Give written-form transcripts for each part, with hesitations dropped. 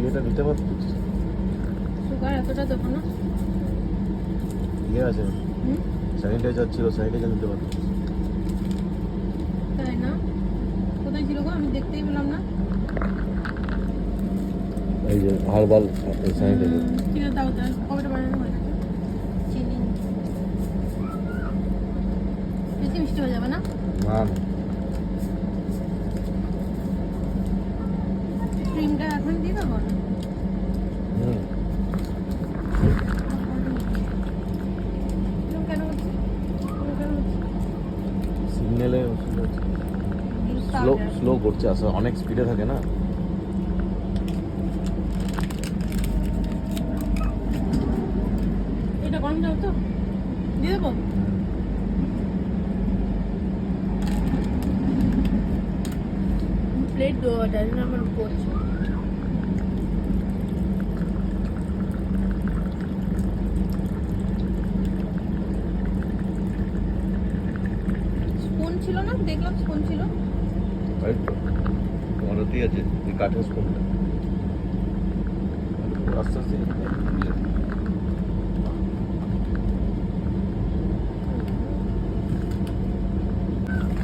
এটা নিতে পারতিস। সুগার এতটা দেবো না। ইয়ে আছে, হুম, স্যানিটাইজার ছিল, স্যানিটাইজার নিতে পারতিস। তাই না? কোথায় ছিল গো? আমি দেখতেই পেলাম না। এই যে হার্বাল স্যানিটাইজার। ঠিক আছে, দাও দাও। কবেটা বানানো হয়ে গেছে? চিনি বেশি মিষ্টি হয়ে যাবে না? না না, ক্রিমটা এখন দিয়ে দেবো না? হুম, এরকম কেন হচ্ছে? এরকম কেন হচ্ছে? সিগন্যালে স্লো স্লো করছে, আসলে অনেক স্পিডে থাকে না। এটা গরম জল তো দিয়ে দেবো? প্লেট দেওয়া যায় না আমার করছে। স্পুন ছিল না? দেখলাম স্পুন ছিল। তাই তো তোমার ওতেই আছে, এই কাঠের স্পুনটা। আস্তে আস্তে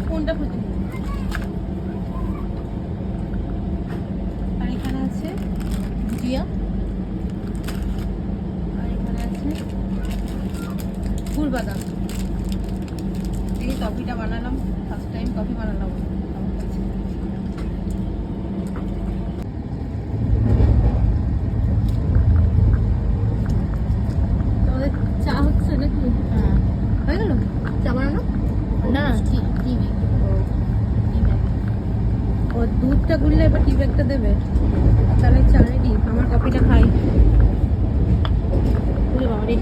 স্পুনটা খুঁজে নিই। আর এখানে আছে জিয়া, আর এখানে আছে গুড় বাদাম। এই কফিটা বানালাম, ফার্স্ট টাইম কফি বানালাম আমার কাছে। তোমাদের চা হচ্ছে নাকি? হ্যাঁ, হয়ে গেল চা বানানো? না, টিভি ও দুধটা গুললে এবার টি ব্যাগটা দেবে, তাহলে চা রেডি। আমার কফিটা খাই। বাবা রে।